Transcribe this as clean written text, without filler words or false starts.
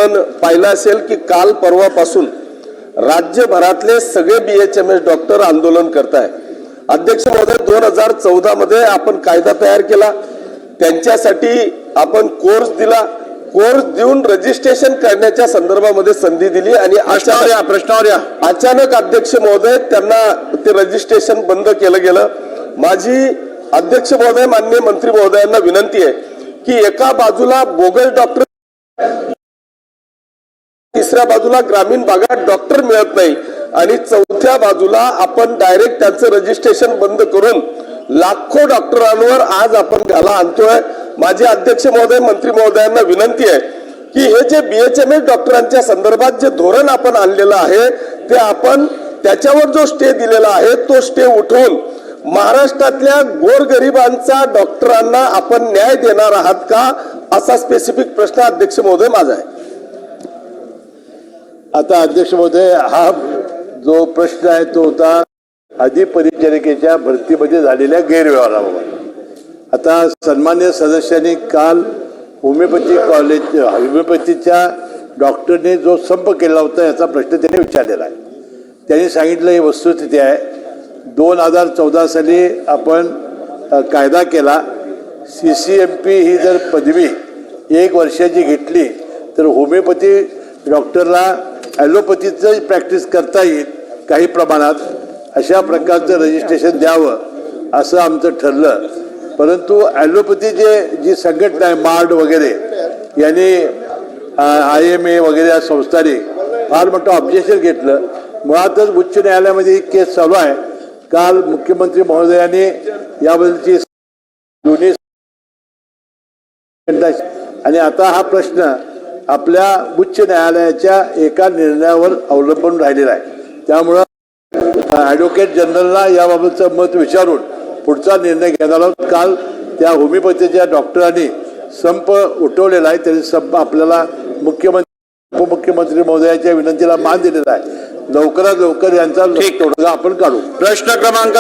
आपण पाहिलं असेल की काल परवापासून राज्यभरातले सगळे BHMS डॉक्टर आंदोलन करत आहे। अध्यक्ष महोदय 2014 मध्ये आपण कायदा तयार केला, त्यांच्यासाठी आपण कोर्स दिला, कोर्स देऊन रजिस्ट्रेशन करण्याच्या संदर्भामध्ये संधी दिली आणि अचानक अध्यक्ष महोदय त्यांना ते रजिस्ट्रेशन बंद केलं गेलं। माझी अध्यक्ष महोदय माननीय मंत्री महोदयांना विनंती आहे की एका बाजूला बोगस डॉक्टर, तिसऱ्या बाजूला ग्रामीण भागात डॉक्टर मिळत नाही आणि चौथ्या बाजूला आपण डायरेक्ट त्यांचं रजिस्ट्रेशन बंद करून लाखो डॉक्टरांवर आज आपण घाला आणतोय। माझे अध्यक्ष महोदय मंत्री महोदयांना विनंती आहे की हे जे BHMS डॉक्टरांच्या संदर्भात जे धोरण आपण आणलेलं आहे ते आपण त्याच्यावर जो स्टे दिलेला आहे तो स्टे उठवून महाराष्ट्रातल्या गोरगरिबांचा डॉक्टरांना आपण न्याय देणार आहात का, असा स्पेसिफिक प्रश्न अध्यक्ष महोदय माझा आहे। आता अध्यक्ष महोदय, हा जो प्रश्न आहे तो होता अधिपरिचारिकेच्या भरतीमध्ये झालेल्या गैरव्यवहाराबाबत। आता सन्मान्य सदस्यांनी काल होमिओपॅथीच्या डॉक्टरने जो संप केला होता याचा प्रश्न त्यांनी विचारलेला आहे। त्यांनी सांगितलं ही वस्तुस्थिती आहे, 2014 साली आपण कायदा केला, CCMP ही जर पदवी 1 वर्षाची घेतली तर होमिओपॅथी डॉक्टरला ॲलोपॅथीचं प्रॅक्टिस करता येईल काही प्रमाणात, अशा प्रकारचं रजिस्ट्रेशन द्यावं असं आमचं ठरलं। परंतु ॲलोपॅथी जी संघटना आहे मार्ड वगैरे यांनी IMA वगैरे या संस्थांनी फार मोठं ऑब्जेक्शन घेतलं। मुळातच उच्च न्यायालयामध्ये ही केस चालू आहे। काल मुख्यमंत्री महोदयांनी याबद्दलची दोन्ही आणि आता हा प्रश्न आपल्या उच्च न्यायालयाच्या एका निर्णयावर अवलंबून राहिलेला आहे। त्यामुळं ॲडव्होकेट जनरलला याबाबतचं मत विचारून पुढचा निर्णय घेणार आहोत। काल त्या होमिओपॅथीच्या डॉक्टरांनी संप उठवलेला आहे, त्यांनी संप आपल्याला उपमुख्यमंत्री महोदयाच्या विनंतीला मान दिलेला आहे। लवकरात लवकर यांचा तोडगा आपण काढू। प्रश्न क्रमांक